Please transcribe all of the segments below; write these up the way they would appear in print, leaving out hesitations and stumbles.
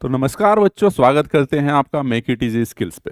तो नमस्कार बच्चों, स्वागत करते हैं आपका मेक इट इजी स्किल्स पे।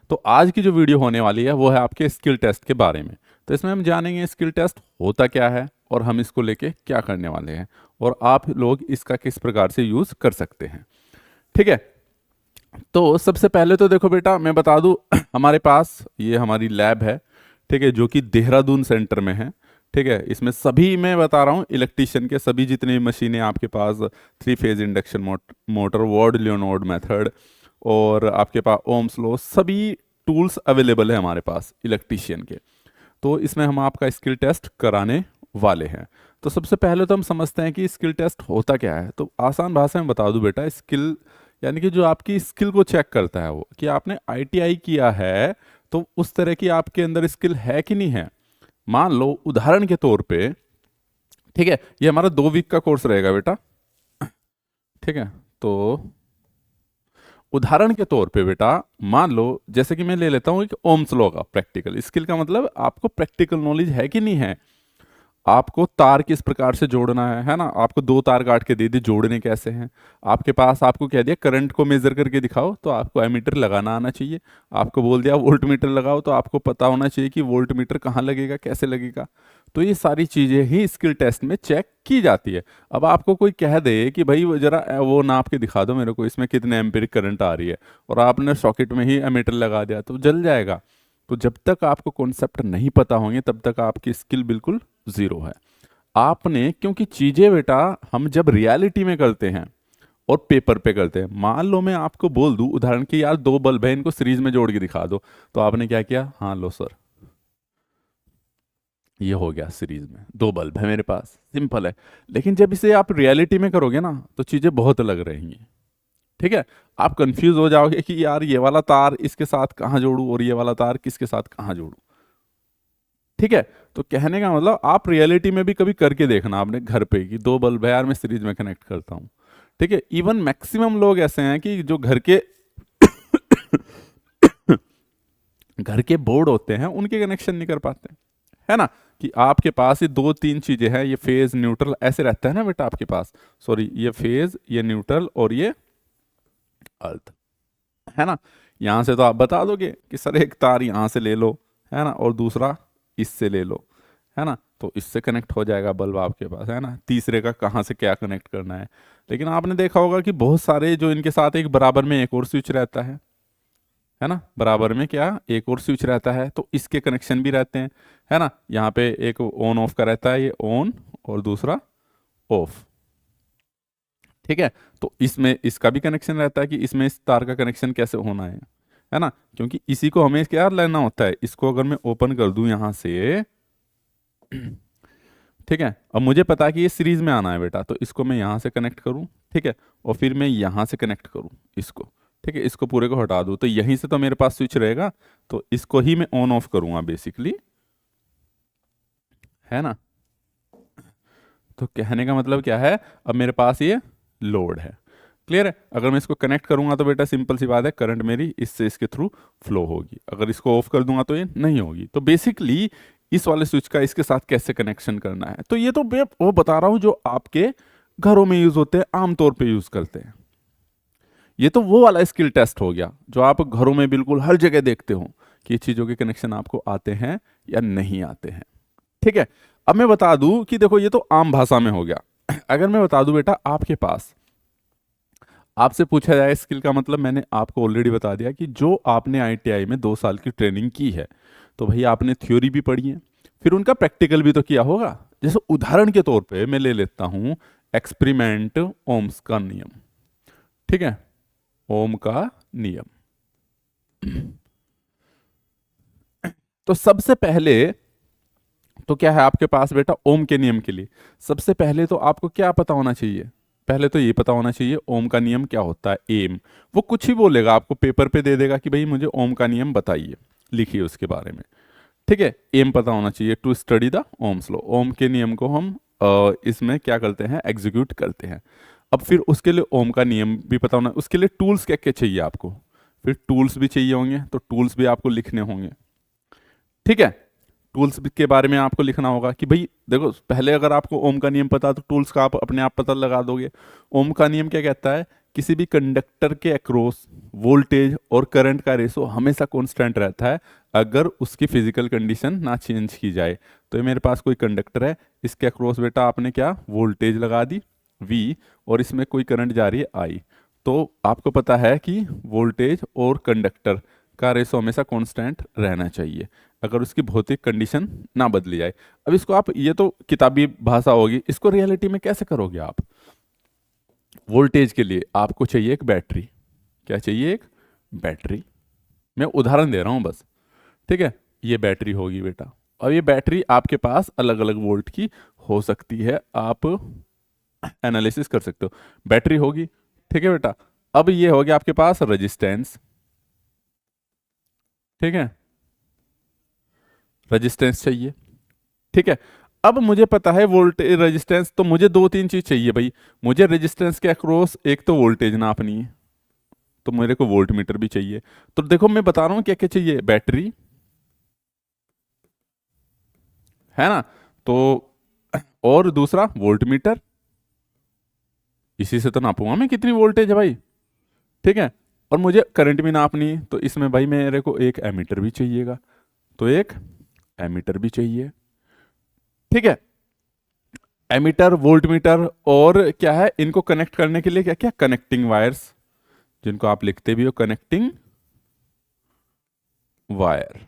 तो आज की जो वीडियो होने वाली है वो है आपके स्किल टेस्ट के बारे में। तो इसमें हम जानेंगे स्किल टेस्ट होता क्या है और हम इसको लेके क्या करने वाले हैं और आप लोग इसका किस प्रकार से यूज़ कर सकते हैं। ठीक है। तो सबसे पहले तो देखो बेटा, मैं बता दूं हमारे पास ये हमारी लैब है, ठीक है, जो कि देहरादून सेंटर में है। ठीक है, इसमें सभी मैं बता रहा हूँ इलेक्ट्रिशियन के सभी जितनी भी मशीनें आपके पास, 3 phase induction motor, Ward Leonard method और आपके पास ओम्स लॉ, सभी टूल्स अवेलेबल है हमारे पास इलेक्ट्रिशियन के। तो इसमें हम आपका स्किल टेस्ट कराने वाले हैं। तो सबसे पहले तो हम समझते हैं कि स्किल टेस्ट होता क्या है। तो आसान भाषा में बता दूं बेटा, स्किल यानी कि जो आपकी स्किल को चेक करता है वो कि आपने आईटीआई किया है तो उस तरह की आपके अंदर स्किल है कि नहीं है। मान लो उदाहरण के तौर पे, ठीक है, ये हमारा 2 वीक का कोर्स रहेगा बेटा। ठीक है, तो उदाहरण के तौर पे बेटा मान लो जैसे कि मैं ले लेता हूँ एक ओम्स लॉ का प्रैक्टिकल स्किल का मतलब आपको प्रैक्टिकल नॉलेज है कि नहीं है। आपको तार किस प्रकार से जोड़ना है ना, आपको 2 तार काट के दे दी, जोड़ने कैसे हैं। आपके पास आपको कह दिया करंट को मेजर करके दिखाओ तो आपको एमीटर लगाना आना चाहिए। आपको बोल दिया वोल्ट मीटर लगाओ तो आपको पता होना चाहिए कि वोल्ट मीटर कहाँ लगेगा, कैसे लगेगा। तो ये सारी चीज़ें ही स्किल टेस्ट में चेक की जाती है। अब आपको कोई कह दे कि भाई वो जरा वो नाप के दिखा दो मेरे को, इसमें कितने एम्पीरिक करंट आ रही है, और आपने सॉकेट में ही एमीटर लगा दिया तो जल जाएगा। तो जब तक आपको कॉन्सेप्ट नहीं पता होंगे तब तक आपकी स्किल बिल्कुल ज़ीरो है। आपने क्योंकि चीज़ें बेटा हम जब रियलिटी में करते हैं और पेपर पे करते हैं, मान लो मैं आपको बोल दूं उदाहरण की, यार 2 बल्ब है, इनको सीरीज में जोड़ के दिखा दो, तो आपने क्या किया, हाँ लो सर ये हो गया, सीरीज में 2 बल्ब है मेरे पास, सिंपल है। लेकिन जब इसे आप रियलिटी में करोगे ना तो चीज़ें बहुत अलग रहेंगी। ठीक है, आप कंफ्यूज हो जाओगे कि यार ये वाला तार इसके साथ कहाँ जोड़ूं और ये वाला तार किसके साथ कहाँ जोड़ूं। ठीक है, तो कहने का मतलब आप रियलिटी में भी कभी करके देखना आपने घर पे कि 2 बल्ब है यार, मैं सीरीज में कनेक्ट करता हूँ। ठीक है, इवन मैक्सिमम लोग ऐसे हैं कि जो घर के घर के बोर्ड होते हैं उनके कनेक्शन नहीं कर पाते, है ना। कि आपके पास ये 2-3 चीजें हैं, ये फेज न्यूट्रल ऐसे रहता है ना बेटा आपके पास, सॉरी ये फेज, ये न्यूट्रल और ये अर्थ, है ना। यहां से तो आप बता दोगे कि सर एक तार यहां से ले लो, है ना, और दूसरा इससे ले लो, है ना, तो इससे कनेक्ट हो जाएगा बल्ब आपके पास, है ना। तीसरे का कहाँ से क्या कनेक्ट करना है। लेकिन आपने देखा होगा कि बहुत सारे जो इनके साथ एक बराबर में एक और स्विच रहता है ना, बराबर में क्या एक और स्विच रहता है, तो इसके कनेक्शन भी रहते हैं, है ना। यहाँ पे एक ऑन ऑफ का रहता है, ये ऑन और दूसरा ऑफ। ठीक है, तो इसमें इसका भी कनेक्शन रहता है कि इसमें इस तार का कनेक्शन कैसे होना है ना। क्योंकि इसी को हमें क्या लेना होता है, इसको अगर मैं ओपन कर दूं यहां से, ठीक है, अब मुझे पता है कि ये सीरीज में आना है बेटा, तो इसको मैं यहां से कनेक्ट करूं, ठीक है, और फिर मैं यहां से कनेक्ट करूं इसको। ठीक है, इसको पूरे को हटा दूं तो यहीं से तो मेरे पास स्विच रहेगा, तो इसको ही मैं ऑन ऑफ करूंगा बेसिकली, है ना। तो कहने का मतलब क्या है, अब मेरे पास ये लोड है, क्लियर है। अगर मैं इसको कनेक्ट करूंगा तो बेटा सिंपल सी बात है, करंट मेरी इससे इसके थ्रू फ्लो होगी। अगर इसको ऑफ कर दूंगा तो ये नहीं होगी। तो बेसिकली इस वाले स्विच का इसके साथ कैसे कनेक्शन करना है, तो ये तो मैं वो बता रहा हूं जो आपके घरों में यूज होते हैं, आमतौर पे यूज करते हैं। ये तो वो वाला स्किल टेस्ट हो गया जो आप घरों में बिल्कुल हर जगह देखते हो कि ये चीजों के कनेक्शन आपको आते हैं या नहीं आते हैं। ठीक है, अब मैं बता दूं कि देखो ये तो आम भाषा में हो गया। अगर मैं बता दूं बेटा आपके पास आपसे पूछा जाए स्किल का मतलब, मैंने आपको ऑलरेडी बता दिया कि जो आपने आईटीआई में 2 साल की ट्रेनिंग की है तो भाई आपने थ्योरी भी पढ़ी है, फिर उनका प्रैक्टिकल भी तो किया होगा। जैसे उदाहरण के तौर पे मैं ले लेता हूं एक्सपेरिमेंट ओम्स का नियम। ठीक है, ओम का नियम। तो सबसे पहले तो क्या है आपके पास बेटा, ओम के नियम के लिए सबसे पहले तो आपको क्या पता होना चाहिए, पहले तो ये पता होना चाहिए ओम का नियम क्या होता है। एम, वो कुछ ही बोलेगा आपको, पेपर पे दे देगा कि भाई मुझे ओम का नियम बताइए, लिखिए उसके बारे में। ठीक है, एम पता होना चाहिए, to study the Ohm's law. Ohm के नियम को हम इसमें क्या करते हैं, एग्जीक्यूट करते हैं। अब फिर उसके लिए ओम का नियम भी पता होना, उसके लिए टूल्स क्या क्या चाहिए आपको, फिर टूल्स भी चाहिए होंगे, तो टूल्स भी आपको लिखने होंगे। ठीक है, टूल्स के बारे में आपको लिखना होगा कि भाई देखो, पहले अगर आपको ओम का नियम पता तो टूल्स का आप अपने आप पता लगा दोगे। ओम का नियम क्या कहता है? किसी भी कंडक्टर के अक्रॉस वोल्टेज और करंट का रेशो हमेशा कांस्टेंट रहता है अगर उसकी फिजिकल कंडीशन ना चेंज की जाए। तो ये मेरे पास कोई कंडक्टर है, इसके अक्रॉस बेटा आपने क्या वोल्टेज लगा दी V, और इसमें कोई करंट जा रही है I। तो आपको पता है कि वोल्टेज और कंडक्टर का रेशो हमेशा कांस्टेंट रहना चाहिए अगर उसकी भौतिक कंडीशन ना बदली जाए। अब इसको आप, ये तो किताबी भाषा होगी, इसको रियलिटी में कैसे करोगे आप? वोल्टेज के लिए आपको चाहिए एक बैटरी। क्या चाहिए? एक बैटरी। मैं उदाहरण दे रहा हूं बस, ठीक है। ये बैटरी होगी बेटा, और ये बैटरी आपके पास अलग अलग वोल्ट की हो सकती है, आप एनालिसिस कर सकते हो। बैटरी होगी, ठीक है बेटा। अब ये हो गया आपके पास रेजिस्टेंस, ठीक है, रेजिस्टेंस चाहिए, ठीक है। अब मुझे पता है वोल्टेज रेजिस्टेंस, तो मुझे दो तीन चीज चाहिए भाई। मुझे रेजिस्टेंस के अक्रॉस एक तो वोल्टेज नापनी है, तो मेरे को वोल्ट मीटर भी चाहिए। तो देखो मैं बता रहा हूं क्या क्या चाहिए, बैटरी है ना, तो और दूसरा वोल्ट मीटर, इसी से तो नापूंगा मैं कितनी वोल्टेज है भाई, ठीक है। और मुझे करंट भी नापनी, तो इसमें भाई मेरे को एक एमीटर भी चाहिएगा, तो एक एमीटर भी चाहिए, ठीक है। एमीटर, वोल्ट मीटर, और क्या है, इनको कनेक्ट करने के लिए क्या क्या कनेक्टिंग वायर्स, जिनको आप लिखते भी हो कनेक्टिंग वायर,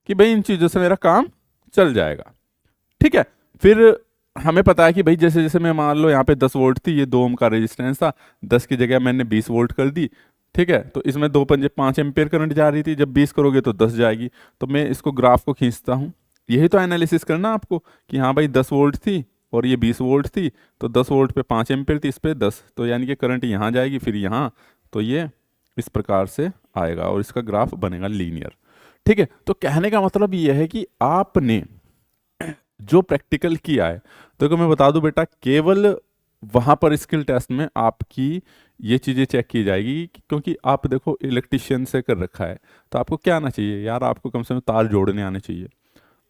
कि भाई इन चीजों से मेरा काम चल जाएगा, ठीक है। फिर हमें पता है कि भाई जैसे जैसे मैं मान लो यहाँ पे 10 वोल्ट थी, ये 2 ओम का रेजिस्टेंस था, 10 की जगह मैंने 20 वोल्ट कर दी, ठीक है। तो इसमें 2 पंजे 5 एम्पियर करंट जा रही थी, जब 20 करोगे तो 10 जाएगी। तो मैं इसको ग्राफ को खींचता हूँ, यही तो एनालिसिस करना आपको कि हाँ भाई 10 वोल्ट थी और ये 20 वोल्ट थी, तो 10 वोल्ट पे 5 एम्पियर थी, इस पे 10, तो यानी कि करंट यहाँ जाएगी फिर यहाँ, तो ये इस प्रकार से आएगा और इसका ग्राफ बनेगा लीनियर, ठीक है। तो कहने का मतलब यह है कि आपने जो प्रैक्टिकल किया है, तो मैं बता दूं बेटा, केवल वहां पर स्किल टेस्ट में आपकी ये चीजें चेक की जाएगी, क्योंकि आप देखो इलेक्ट्रिशियन से कर रखा है, तो आपको क्या आना चाहिए यार, आपको कम से कम तार जोड़ने आने चाहिए,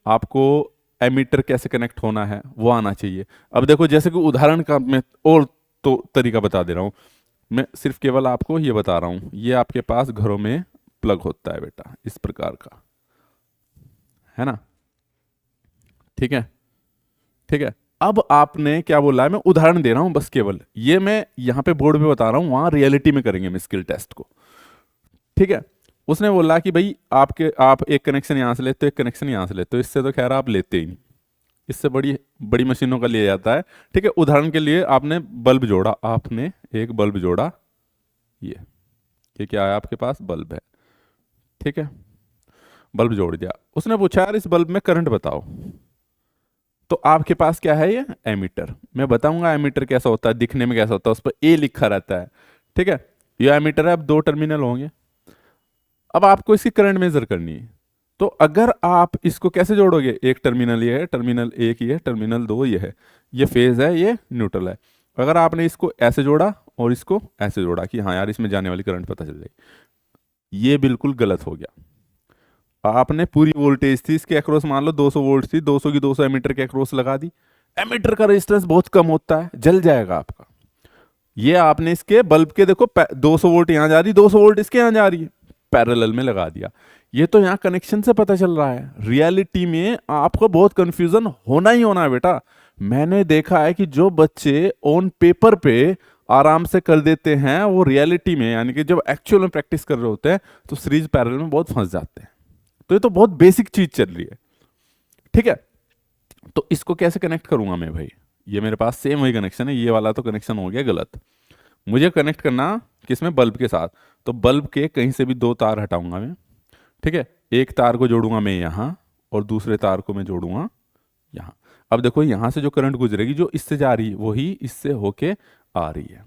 आपको एमीटर कैसे कनेक्ट होना है वो आना चाहिए। अब देखो जैसे कि उदाहरण का मैं और तो तरीका बता दे रहा हूँ, मैं सिर्फ केवल आपको ये बता रहा हूँ, ये आपके पास घरों में प्लग होता है बेटा इस प्रकार का, है ना, ठीक है, ठीक है। अब आपने क्या बोला है, मैं उदाहरण दे रहा हूं बस, केवल ये मैं यहां पे बोर्ड पे बता रहा हूं, वहां रियलिटी में करेंगे हम स्किल टेस्ट को, ठीक है। उसने बोला कि भाई आप एक कनेक्शन यहां से लेते हो, एक कनेक्शन यहां से लेते हो, इससे तो खैर आप लेते ही नहीं, इससे बड़ी बड़ी मशीनों का लिया जाता है, ठीक है। उदाहरण के लिए आपने बल्ब जोड़ा, आपने एक बल्ब जोड़ा, ये क्या है आपके पास, बल्ब है, ठीक है, बल्ब जोड़ दिया। उसने पूछा यार इस बल्ब में करंट बताओ, तो आपके पास क्या है, ये एमीटर। मैं बताऊंगा एमीटर कैसा होता है, दिखने में कैसा होता है, उस पर ए लिखा रहता है, ठीक है। ये एमीटर है, अब 2 टर्मिनल होंगे, अब आपको इसकी करंट मेजर करनी है। तो अगर आप इसको कैसे जोड़ोगे, एक टर्मिनल ये है, टर्मिनल एक ये है, टर्मिनल 2 ये है, ये फेज है, ये न्यूट्रल है। अगर आपने इसको ऐसे जोड़ा और इसको ऐसे जोड़ा कि हाँ यार इसमें जाने वाली करंट पता चल जाएगी, ये बिल्कुल गलत हो गया। आपने पूरी वोल्टेज थी इसके अक्रॉस, मान लो 200 वोल्ट थी, 200 की 200 एमीटर के अक्रॉस लगा दी, एमीटर का रेजिस्टेंस बहुत कम होता है, जल जाएगा आपका। ये आपने इसके बल्ब के देखो 200 वोल्ट यहां जा रही, 200 वोल्ट इसके यहां जा रही है, पैरेलल में लगा दिया। ये तो यहाँ कनेक्शन से पता चल रहा है, रियलिटी में आपको बहुत कंफ्यूजन होना ही होना है बेटा। मैंने देखा है कि जो बच्चे ऑन पेपर पे आराम से कर देते हैं, वो रियलिटी में यानी कि जब एक्चुअल में प्रैक्टिस कर रहे होते हैं तो सीरीज पैरेलल में बहुत फंस जाते हैं। तो ये तो बहुत बेसिक चीज चल रही है, ठीक है। तो इसको कैसे कनेक्ट करूंगा मैं भाई, ये मेरे पास सेम वही कनेक्शन है, ये वाला तो कनेक्शन हो गया गलत। मुझे कनेक्ट करना किसमें, बल्ब के साथ। तो बल्ब के कहीं से भी 2 तार हटाऊंगा मैं, ठीक है। एक तार को जोड़ूंगा मैं यहां और दूसरे तार को मैं जोड़ूंगा यहां। अब देखो यहां से जो करंट गुजरेगी, जो इससे जा रही है वही इससे होके आ रही है,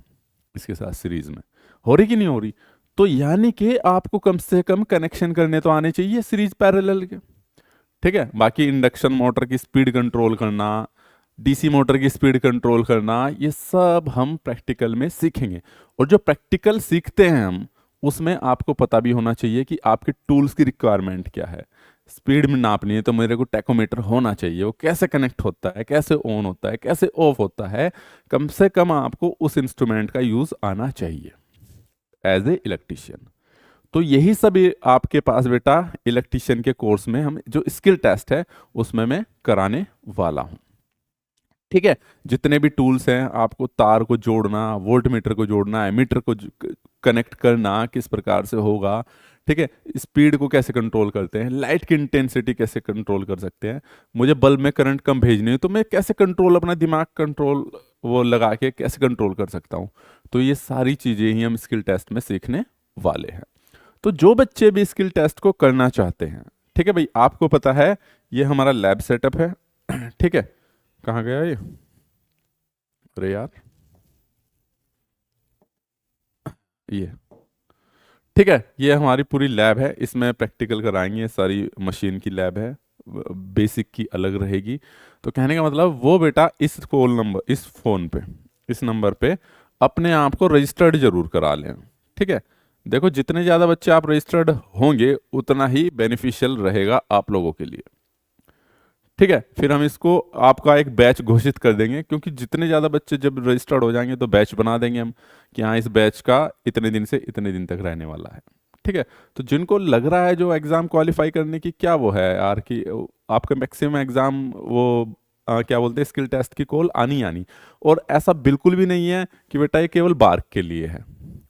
इसके साथ सीरीज में हो रही कि नहीं हो रही। तो यानी कि आपको कम से कम कनेक्शन करने तो आने चाहिए सीरीज पैरेलल के, ठीक है। बाकी इंडक्शन मोटर की स्पीड कंट्रोल करना, डीसी मोटर की स्पीड कंट्रोल करना, ये सब हम प्रैक्टिकल में सीखेंगे। और जो प्रैक्टिकल सीखते हैं हम, उसमें आपको पता भी होना चाहिए कि आपके टूल्स की रिक्वायरमेंट क्या है। स्पीड में नापनी है तो मेरे को टैकोमीटर होना चाहिए। वो कैसे कनेक्ट होता है, कैसे ऑन होता है, कैसे ऑफ होता है, कम से कम आपको उस इंस्ट्रूमेंट का यूज आना चाहिए एज ए इलेक्ट्रिशियन। तो यही सब आपके पास बेटा इलेक्ट्रिशियन के कोर्स में हम जो स्किल टेस्ट है उसमें मैं कराने वाला हूं। ठीक है, जितने भी टूल्स हैं, आपको तार को जोड़ना, वोल्ट मीटर को जोड़ना, एमीटर को कनेक्ट करना किस प्रकार से होगा, ठीक है, स्पीड को कैसे कंट्रोल करते हैं, लाइट की इंटेंसिटी कैसे कंट्रोल कर सकते हैं, मुझे बल्ब में करंट कम भेजनी है तो मैं कैसे कंट्रोल, अपना दिमाग कंट्रोल वो लगा के कैसे कंट्रोल कर सकता हूँ। तो ये सारी चीज़ें ही हम स्किल टेस्ट में सीखने वाले हैं। तो जो बच्चे भी स्किल टेस्ट को करना चाहते हैं, ठीक है भाई, आपको पता है ये हमारा लैब सेटअप है। ठीक है, कहाँ गया ये, अरे यार, ये ठीक है, ये हमारी पूरी लैब है, इसमें प्रैक्टिकल कराएंगे, सारी मशीन की लैब है, बेसिक की अलग रहेगी। तो कहने का मतलब वो बेटा इस कॉल नंबर, इस फ़ोन पे, इस नंबर पे अपने आप को रजिस्टर्ड जरूर करा लें। ठीक है, देखो जितने ज़्यादा बच्चे आप रजिस्टर्ड होंगे उतना ही बेनिफिशियल रहेगा आप लोगों के लिए। ठीक है, फिर हम इसको आपका एक बैच घोषित कर देंगे, क्योंकि जितने ज़्यादा बच्चे जब रजिस्टर्ड हो जाएंगे तो बैच बना देंगे हम कि हाँ इस बैच का इतने दिन से इतने दिन तक रहने वाला है। ठीक है, तो जिनको लग रहा है जो एग्ज़ाम क्वालिफाई करने की क्या वो है यार कि आपका मैक्सिमम एग्ज़ाम वो क्या बोलते हैं स्किल टेस्ट की कॉल आनी आनी, और ऐसा बिल्कुल भी नहीं है कि बेटा ये केवल बार्क के लिए है।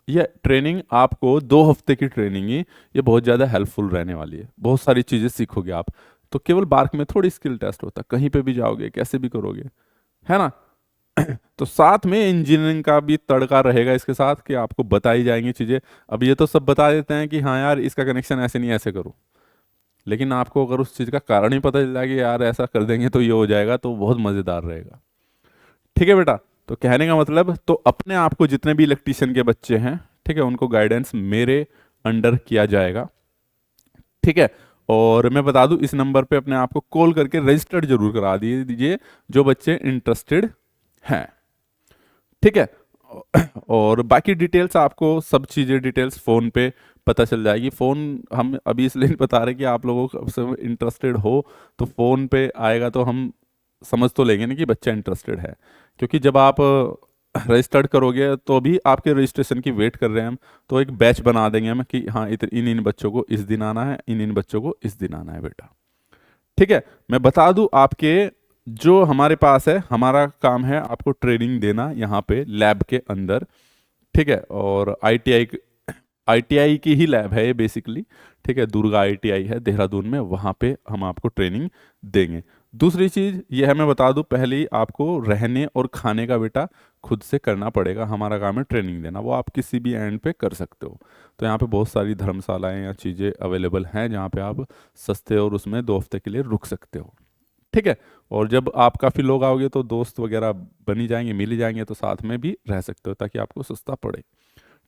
ये ट्रेनिंग आपको 2 हफ्ते की ट्रेनिंग ही ये बहुत ज़्यादा हेल्पफुल रहने वाली है, बहुत सारी चीज़ें सीखोगे आप। तो केवल बार्क में थोड़ी स्किल टेस्ट होता, कहीं पे भी जाओगे कैसे भी करोगे, है ना। तो साथ में इंजीनियरिंग का भी तड़का रहेगा इसके साथ कि आपको बताई जाएंगी चीज़ें। अब ये तो सब बता देते हैं कि हाँ यार इसका कनेक्शन ऐसे नहीं ऐसे करो, लेकिन आपको अगर उस चीज़ का कारण ही पता चल जाए कि यार ऐसा कर देंगे तो ये हो जाएगा, तो बहुत मज़ेदार रहेगा। ठीक है बेटा, तो कहने का मतलब तो अपने आप को जितने भी इलेक्ट्रिशियन के बच्चे हैं, ठीक है, उनको गाइडेंस मेरे अंडर किया जाएगा। ठीक है, और मैं बता दूं इस नंबर पे अपने आप को कॉल करके रजिस्टर्ड जरूर करा दीजिए जो बच्चे इंटरेस्टेड हैं। ठीक है, और बाकी डिटेल्स आपको सब चीज़ें डिटेल्स फ़ोन पे पता चल जाएगी। फ़ोन हम अभी इसलिए नहीं बता रहे कि आप लोगों को से इंटरेस्टेड हो तो फ़ोन पे आएगा तो हम समझ तो लेंगे ना कि बच्चा इंटरेस्टेड है, क्योंकि जब आप रजिस्टर्ड करोगे तो भी आपके रजिस्ट्रेशन की वेट कर रहे हैं हम, तो एक बैच बना देंगे हम कि हाँ इन इन बच्चों को इस दिन आना है, इन इन बच्चों को इस दिन आना है बेटा। ठीक है, मैं बता दूं आपके जो हमारे पास है, हमारा काम है आपको ट्रेनिंग देना यहाँ पे लैब के अंदर। ठीक है, और आईटीआई की ही लैब है ये बेसिकली। ठीक है, दुर्गा आईटीआई है देहरादून में, वहाँ पे हम आपको ट्रेनिंग देंगे। दूसरी चीज़ ये है, मैं बता दूं पहले ही, आपको रहने और खाने का बेटा खुद से करना पड़ेगा। हमारा काम है ट्रेनिंग देना, वो आप किसी भी एंड पे कर सकते हो। तो यहाँ पे बहुत सारी धर्मशालाएं या चीज़ें अवेलेबल हैं जहाँ पे आप सस्ते और उसमें 2 हफ्ते के लिए रुक सकते हो। ठीक है, और जब आप काफ़ी लोग आओगे तो दोस्त वगैरह बन ही जाएंगे, मिल ही जाएंगे, तो साथ में भी रह सकते हो ताकि आपको सस्ता पड़े।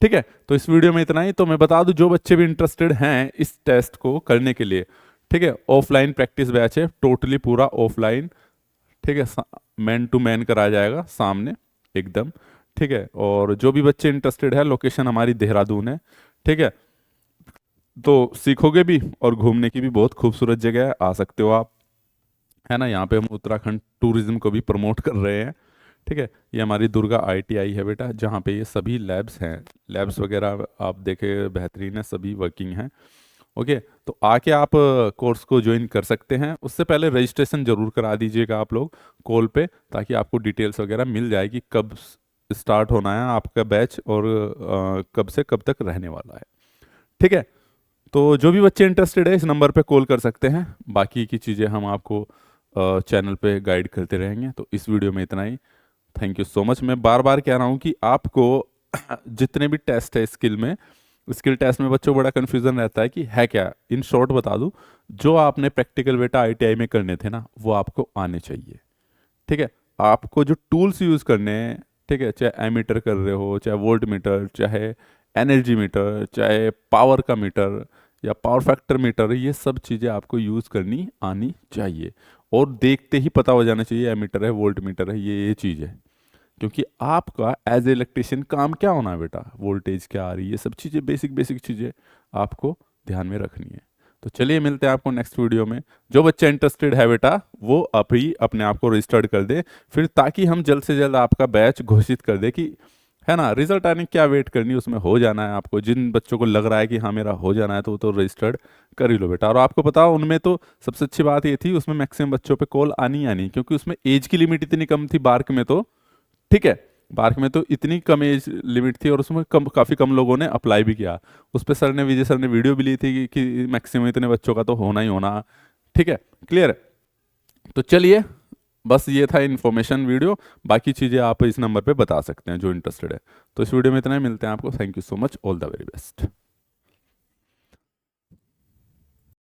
ठीक है, तो इस वीडियो में इतना ही। तो मैं बता दूं जो बच्चे भी इंटरेस्टेड हैं इस टेस्ट को करने के लिए, ठीक है, ऑफलाइन प्रैक्टिस बैच है, टोटली पूरा ऑफलाइन। ठीक है, मैन टू मैन कराया जाएगा सामने एकदम। ठीक है, और जो भी बच्चे इंटरेस्टेड है, लोकेशन हमारी देहरादून है। ठीक है, तो सीखोगे भी और घूमने की भी बहुत खूबसूरत जगह है, आ सकते हो आप, है ना। यहाँ पे हम उत्तराखंड टूरिज्म को भी प्रमोट कर रहे हैं। ठीक है, ये हमारी दुर्गा आईटीआई है बेटा, जहाँ पे ये सभी लैब्स हैं, लैब्स वगैरह आप देखे बेहतरीन है, सभी वर्किंग हैं। ओके, तो आके आप कोर्स को ज्वाइन कर सकते हैं। उससे पहले रजिस्ट्रेशन जरूर करा दीजिएगा आप लोग कॉल पे, ताकि आपको डिटेल्स वगैरह मिल जाए कि कब स्टार्ट होना है आपका बैच और कब से कब तक रहने वाला है। ठीक है, तो जो भी बच्चे इंटरेस्टेड है इस नंबर पे कॉल कर सकते हैं, बाकी की चीज़ें हम आपको चैनल पे गाइड करते रहेंगे। तो इस वीडियो में इतना ही। Thank you so much. मैं बार बार कह रहा हूँ कि आपको जितने भी टेस्ट है स्किल में, स्किल टेस्ट में बच्चों को बड़ा कन्फ्यूज़न रहता है कि है क्या। इन शॉर्ट बता दूँ, जो आपने प्रैक्टिकल बेटा आईटीआई में करने थे ना, वो आपको आने चाहिए। ठीक है, आपको जो टूल्स यूज़ करने हैं, ठीक है, चाहे एमीटर कर रहे हो, चाहे वोल्ट मीटर, चाहे एनर्जी मीटर, चाहे पावर का मीटर या पावर फैक्टर मीटर, ये सब चीज़ें आपको यूज़ करनी आनी चाहिए। और देखते ही पता हो जाना चाहिए एमीटर है, वोल्ट मीटर है, ये चीज़ है। क्योंकि आपका एज ए इलेक्ट्रिशियन काम क्या होना है बेटा, वोल्टेज क्या आ रही है, ये सब चीज़ें बेसिक बेसिक चीज़ें आपको ध्यान में रखनी है। तो चलिए मिलते हैं आपको नेक्स्ट वीडियो में। जो बच्चा इंटरेस्टेड है बेटा वो अभी अपने आप को रजिस्टर्ड कर दे, फिर ताकि हम जल्द से जल्द आपका बैच घोषित कर दे कि, है ना, रिजल्ट आने की क्या वेट करनी, उसमें हो जाना है आपको। जिन बच्चों को लग रहा है कि हाँ मेरा हो जाना है तो वो तो रजिस्टर्ड कर ही लो बेटा। और आपको पता उनमें तो सबसे अच्छी बात ये थी, उसमें मैक्सिमम बच्चों पे कॉल आनी ही आनी, क्योंकि उसमें एज की लिमिट इतनी कम थी बार्क में तो, ठीक है, बार्क में तो इतनी कम एज लिमिट थी और उसमें काफ़ी कम लोगों ने अप्लाई भी किया। उस पर सर ने, विजय सर ने वीडियो भी ली थी कि मैक्सिमम इतने बच्चों का तो होना ही होना। ठीक है, क्लियर है। तो चलिए, बस ये था इन्फॉर्मेशन वीडियो। बाकी चीज़ें आप इस नंबर पे बता सकते हैं जो इंटरेस्टेड है। तो इस वीडियो में इतना ही, मिलते हैं आपको। Thank you so much, all the very best.